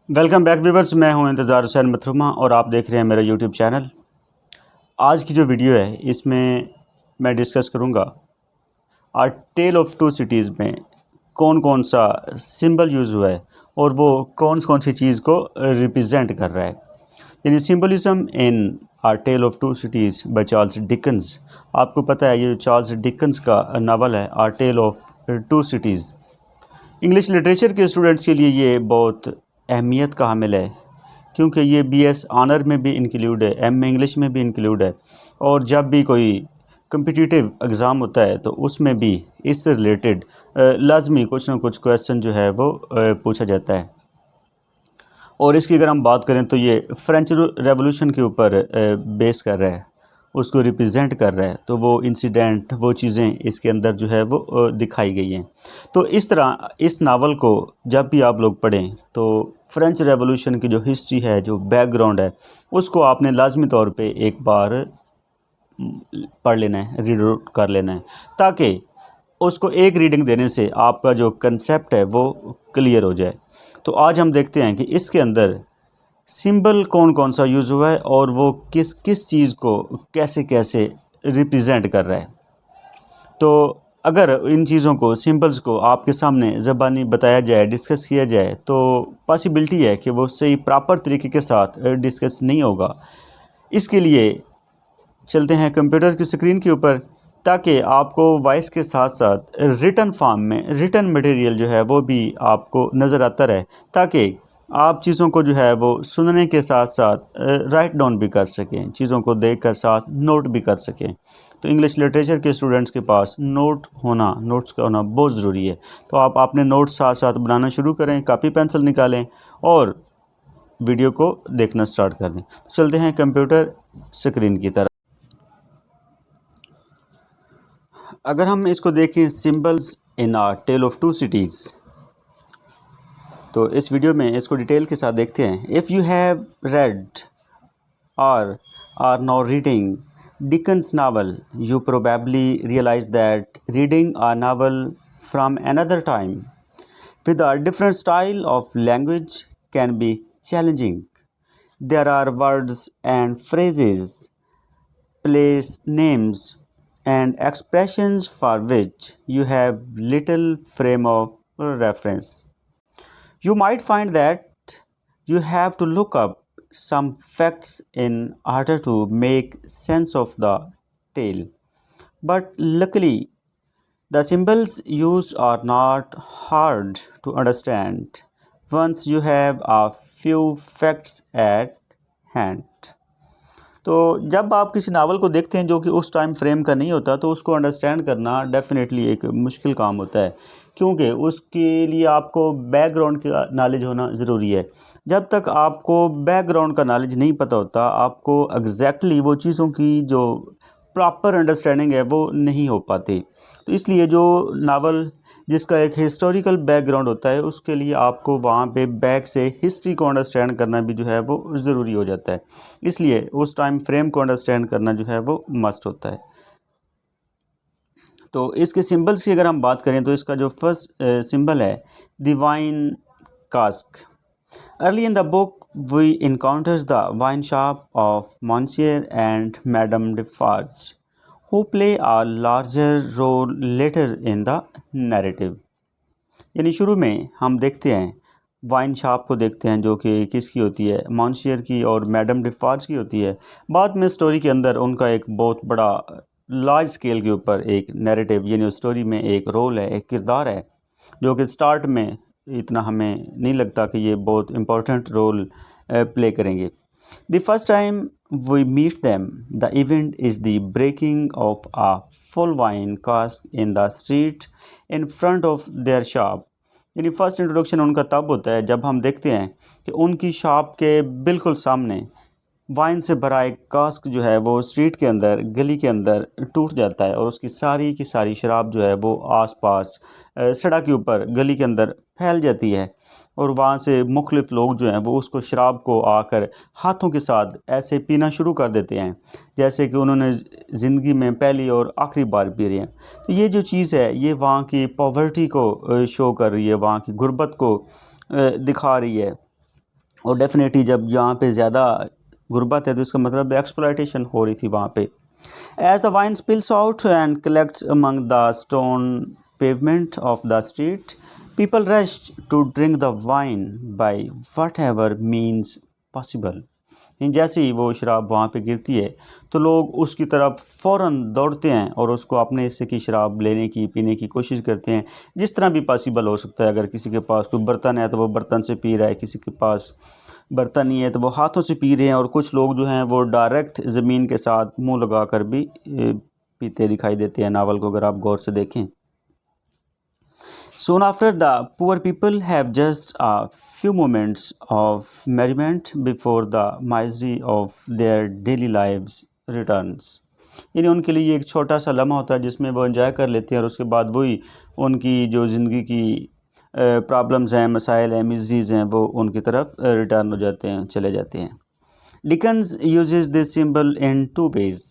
Welcome back viewers. मैं हूं इंतज़ार हुसैन मथरुमा और आप देख रहे हैं मेरा यूट्यूब चैनल। आज की जो वीडियो है इसमें मैं डिस्कस करूंगा आ टेल ऑफ टू सिटीज़ में कौन कौन सा सिंबल यूज़ हुआ है और वो कौन कौन सी चीज़ को रिप्रेजेंट कर रहा है। यानी symbolism in a tale of two cities by Charles Dickens. आपको पता है ये चार्ल्स डिकन्स का नावल है a tale of two cities. English literature के स्टूडेंट्स के लिए ये बहुत अहमियत का हामिल है क्योंकि ये बीएस ऑनर में भी इंक्लूड है, एम इंग्लिश में भी इंक्लूड है और जब भी कोई कम्पिटिटिव एग्ज़ाम होता है तो उसमें भी इससे रिलेटेड लाजमी कुछ ना कुछ क्वेश्चन जो है वो पूछा जाता है। और इसकी अगर हम बात करें तो ये फ्रेंच रेवोल्यूशन के ऊपर बेस कर रहा है, उसको रिप्रेजेंट कर रहा है। तो वो इंसिडेंट, वो चीज़ें इसके अंदर जो है वो दिखाई गई हैं। तो इस तरह इस नावल को जब भी आप लोग पढ़ें तो फ्रेंच रेवोल्यूशन की जो हिस्ट्री है, जो बैकग्राउंड है, उसको आपने लाजमी तौर पे एक बार पढ़ लेना है, रीड कर लेना है, ताकि उसको एक रीडिंग देने से आपका जो कंसेप्ट है वो क्लियर हो जाए। तो आज हम देखते हैं कि इसके अंदर सिंबल कौन कौन सा यूज़ हुआ है और वो किस किस चीज़ को कैसे कैसे रिप्रेजेंट कर रहा है। तो अगर इन चीज़ों को, सिंबल्स को आपके सामने ज़बानी बताया जाए, डिस्कस किया जाए, तो पॉसिबिलिटी है कि वो सही प्रॉपर तरीके के साथ डिस्कस नहीं होगा। इसके लिए चलते हैं कंप्यूटर की स्क्रीन के ऊपर, ताकि आपको वॉइस के साथ साथ रिटन फॉर्म में रिटन मटेरियल जो है वो भी आपको नज़र आता रहे, ताकि आप चीज़ों को जो है वो सुनने के साथ साथ राइट डाउन भी कर सकें, चीज़ों को देख कर साथ नोट भी कर सकें। तो इंग्लिश लिटरेचर के स्टूडेंट्स के पास नोट्स का होना बहुत ज़रूरी है। तो आप अपने नोट्स साथ साथ बनाना शुरू करें, कापी पेंसिल निकालें और वीडियो को देखना स्टार्ट कर दें। तो चलते हैं कंप्यूटर स्क्रीन की तरफ। अगर हम इसको देखें, symbols in a tale of two cities, तो इस वीडियो में इसको डिटेल के साथ देखते हैं। If you have read or are now reading Dickens novel, you probably realize that reading a novel from another time with a different style of language can be challenging. There are words and phrases, place names, and expressions for which you have little frame of reference. You might find that you have to look up some facts in order to make sense of the tale. But luckily, the symbols used are not hard to understand once you have a few facts at hand. तो जब आप किसी novel को देखते हैं जो कि उस टाइम फ्रेम का नहीं होता, तो उसको अंडरस्टैंड करना डेफिनेटली एक मुश्किल काम होता है, क्योंकि उसके लिए आपको बैकग्राउंड का नॉलेज होना ज़रूरी है। जब तक आपको बैकग्राउंड का नॉलेज नहीं पता होता, आपको एग्जैक्टली वो चीज़ों की जो प्रॉपर अंडरस्टैंडिंग है वो नहीं हो पाती। तो इसलिए जो नावल जिसका एक हिस्टोरिकल बैकग्राउंड होता है, उसके लिए आपको वहाँ पे बैक से हिस्ट्री को अंडरस्टैंड करना भी जो है वो ज़रूरी हो जाता है। इसलिए उस टाइम फ्रेम को अंडरस्टैंड करना जो है वो मस्ट होता है। तो इसके सिंबल्स की अगर हम बात करें तो इसका जो फर्स्ट सिंबल है, the wine cask. Early in the book we encounters the wine shop of monsieur and madame Defarge, who play a larger role later in the narrative। यानी शुरू में हम देखते हैं वाइन शॉप को देखते हैं, जो कि किसकी होती है, मॉन्सियर की और मैडम डिफार्ज की होती है। बाद में स्टोरी के अंदर उनका एक बहुत बड़ा लार्ज स्केल के ऊपर एक नैरेटिव, यानी स्टोरी में एक रोल है, एक किरदार है, जो कि स्टार्ट में इतना हमें नहीं लगता कि ये बहुत इम्पोर्टेंट रोल प्ले करेंगे। The first time we meet them, the event is the breaking of a full wine cask in the street in front of their shop। यानी फर्स्ट इंट्रोडक्शन उनका तब होता है जब हम देखते हैं कि उनकी शॉप के बिल्कुल सामने वाइन से भरा एक कास्क जो है वो स्ट्रीट के अंदर, गली के अंदर टूट जाता है और उसकी सारी की सारी शराब जो है वो आसपास सड़क के ऊपर गली के अंदर फैल जाती है। और वहाँ से मुख्तलिफ लोग जो हैं वो उसको शराब को आकर हाथों के साथ ऐसे पीना शुरू कर देते हैं जैसे कि उन्होंने ज़िंदगी में पहली और आखिरी बार पी रहे हैं। तो ये जो चीज़ है ये वहाँ की पॉवर्टी को शो कर रही है, वहाँ की गुर्बत को दिखा रही है। और डेफिनेटली जब यहाँ पे ज़्यादा गुर्बत है तो इसका मतलब एक्सप्लॉयटेशन हो रही थी वहाँ पे. As the wine spills out and collects among the stone pavement of the street, people rush to drink the wine by whatever means possible. जैसे ही वो शराब वहाँ पे गिरती है तो लोग उसकी तरफ फ़ौरन दौड़ते हैं और उसको अपने हिस्से की शराब लेने की पीने की कोशिश करते हैं जिस तरह भी पॉसिबल हो सकता है. अगर किसी के पास कोई बर्तन है तो वो बर्तन से पी रहा है, किसी के पास बर्तन नहीं है तो वो हाथों से पी रहे हैं, और कुछ लोग जो हैं वो डायरेक्ट ज़मीन के साथ मुंह लगा कर भी पीते दिखाई देते हैं नावल को अगर आप गौर से देखें. Soon after, the poor people have just a few moments of merriment before the misery of their daily lives returns. यानी उनके लिए एक छोटा सा लम्हा होता है जिसमें वो एंजॉय कर लेते हैं और उसके बाद वही उनकी जो ज़िंदगी की प्रॉब्लम्स हैं, मसाइल हैं, मिजरीज़ हैं, वो उनकी तरफ रिटर्न हो जाते हैं, चले जाते हैं. Dickens uses this symbol in two ways.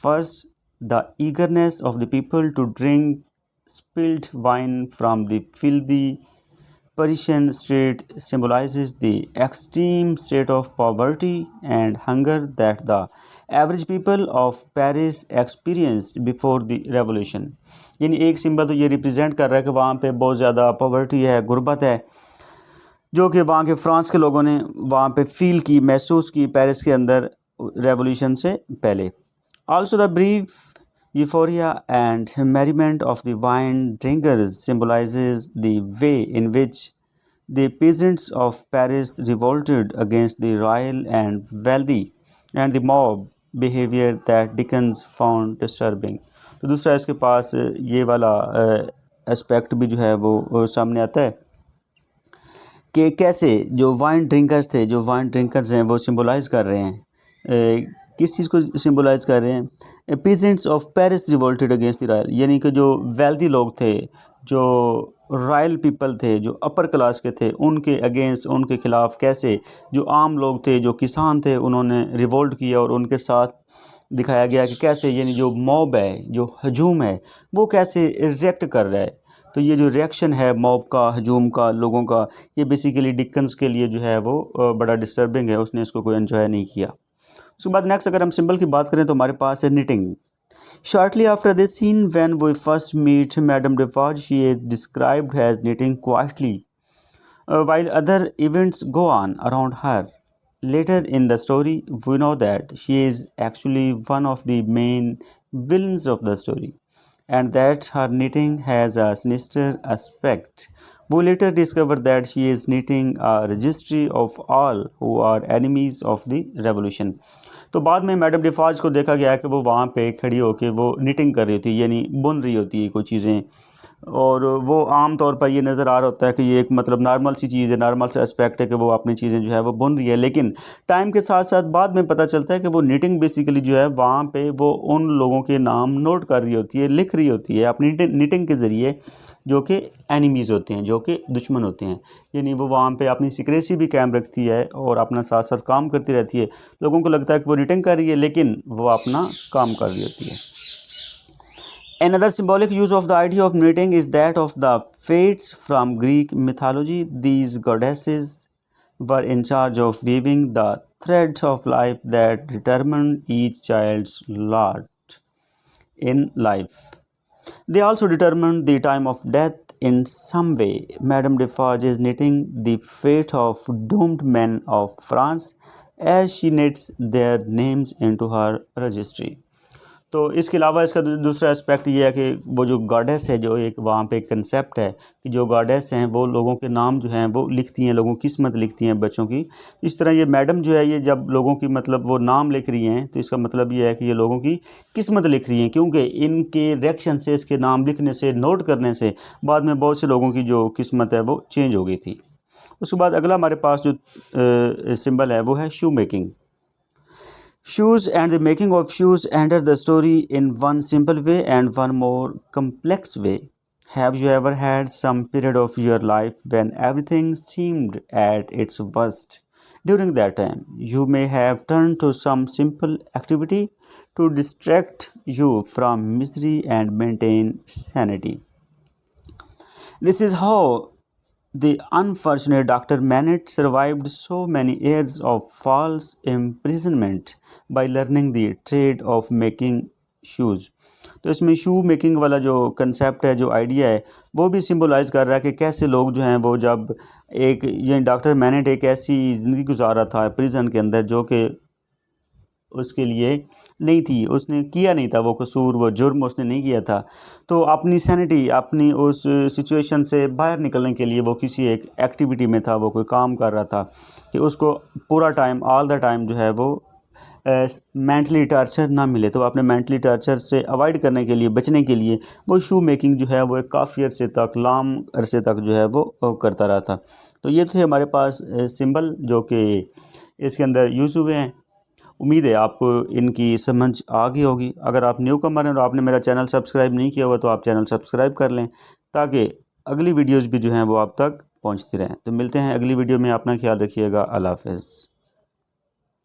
First, the eagerness of the people to drink spilled wine from the filthy Parisian street symbolizes the extreme state of poverty and hunger that the average people of Paris experienced before the revolution. यानी एक symbol तो ये represent कर रहा है कि वहाँ पे बहुत ज़्यादा पॉवर्टी है, गुर्बत है, जो कि वहाँ के फ्रांस के लोगों ने वहाँ पे फील की, महसूस की पेरिस के अंदर रेवोल्यूशन से पहले. Also the brief euphoria and merriment of the wine drinkers symbolizes the way in which the peasants of Paris revolted against the royal and wealthy and the mob behavior that Dickens found disturbing. तो दूसरा इसके पास ये वाला aspect भी जो है वो सामने आता है कि कैसे जो वाइन ड्रिंकर्स थे, जो वाइन ड्रिंकर्स हैं वो सिम्बोलाइज़ कर रहे हैं, किस चीज़ को सिम्बोलाइज़ कर रहे हैं? Peasants of Paris revolted against the royal, यानी कि जो वेल्दी लोग थे, जो रॉयल पीपल थे, जो अपर क्लास के थे, उनके अगेंस्ट, उनके ख़िलाफ़ कैसे जो आम लोग थे, जो किसान थे, उन्होंने रिवोल्ट किया और उनके साथ दिखाया गया कि कैसे यानी जो मॉब है, जो हजूम है, वो कैसे रिएक्ट कर रहा है. तो ये जो रिएक्शन है मॉब का, हजूम का, लोगों का, ये बेसिकली डिकन्स के लिए जो है वो बड़ा डिस्टर्बिंग है. उसने इसको कोई एंजॉय नहीं किया. उसके बाद नेक्स्ट अगर हम सिंबल की बात करें तो हमारे पास है knitting. Shortly after this scene when we first meet madame Defarge, she is described as knitting quietly while other events go on around her. Later in the story, we know that she is actually one of the main villains of the story and that her knitting has a sinister aspect. We later discover that she is knitting a registry of all who are enemies of the revolution. तो बाद में madam डिफॉज को देखा गया कि वो वहाँ पे खड़ी होकर वो निटिंग कर रही थी, यानी बुन रही होती है कोई चीज़ें, और वो आम तौर पर ये नज़र आ रहा होता है कि ये एक मतलब नॉर्मल सी चीज़ है, नॉर्मल सा एस्पेक्ट है कि वो अपनी चीज़ें जो है वो बुन रही है. लेकिन टाइम के साथ साथ बाद में पता चलता है कि वो निटिंग बेसिकली जो है वहाँ पे वो उन लोगों के नाम नोट कर रही होती है, लिख रही होती है अपनी निटिंग के ज़रिए, जो कि एनिमीज़ होते हैं, जो कि दुश्मन होते हैं. यानी वो वहाँ पे अपनी सिक्रेसी भी कायम रखती है और अपना साथ साथ काम करती रहती है. लोगों को लगता है कि वो निटिंग कर रही है लेकिन वो अपना काम कर रही होती है. Another symbolic use of the idea of knitting is that of the Fates from Greek mythology. These goddesses were in charge of weaving the threads of life that determined each child's lot in life. They also determined the time of death in some way. Madame Defarge is knitting the fate of doomed men of France as she knits their names into her registry. तो इसके अलावा इसका दूसरा aspect ये है कि वो जो गॉडेस है, जो एक वहाँ पे एक कंसेप्ट है कि जो गॉडेस हैं वो लोगों के नाम जो हैं वो लिखती हैं, लोगों की किस्मत लिखती हैं बच्चों की. इस तरह ये मैडम जो है ये जब लोगों की मतलब वो नाम लिख रही हैं तो इसका मतलब ये है कि ये लोगों की किस्मत लिख रही हैं, क्योंकि इनके रिएक्शन से, इसके नाम लिखने से, नोट करने से बाद में बहुत से लोगों की जो किस्मत है वो चेंज हो गई थी. उसके बाद अगला हमारे पास जो सिंबल है वो है शू making. Shoes and the making of shoes enter the story in one simple way and one more complex way. Have you ever had some period of your life when everything seemed at its worst? During that time, you may have turned to some simple activity to distract you from misery and maintain sanity. This is how The unfortunate Dr. Manet survived so many years of false imprisonment by learning the trade of making shoes। तो इसमें शू making वाला जो concept है, जो idea है, वो भी symbolize कर रहा है कि कैसे लोग जो हैं वो जब एक ये डॉक्टर मैनेट एक ऐसी ज़िंदगी गुजार रहा था प्रिजन के अंदर जो कि उसके लिए नहीं थी, उसने किया नहीं था वो कसूर, वो जुर्म उसने नहीं किया था। तो अपनी सैनिटी, अपनी उस सिचुएशन से बाहर निकलने के लिए वो किसी एक एक्टिविटी में था, वो कोई काम कर रहा था कि उसको पूरा टाइम ऑल द टाइम जो है वो मेंटली टॉर्चर ना मिले। तो अपने मेंटली टॉर्चर से अवॉइड करने के लिए, बचने के लिए वो शू मेकिंग जो है वो एक काफ़ी अरसे तक, लंबे अरसे तक जो है वो करता रहा था। तो ये थे हमारे पास सिंबल जो कि इसके अंदर यूज़ हुए हैं। उम्मीद है आपको इनकी समझ आ गई होगी। अगर आप न्यू कमर हैं और आपने मेरा चैनल सब्सक्राइब नहीं किया हुआ तो आप चैनल सब्सक्राइब कर लें, ताकि अगली वीडियोज़ भी जो हैं वो आप तक पहुँचती रहें। तो मिलते हैं अगली वीडियो में, अपना ख्याल रखिएगा। अल्लाह हाफ़िज़।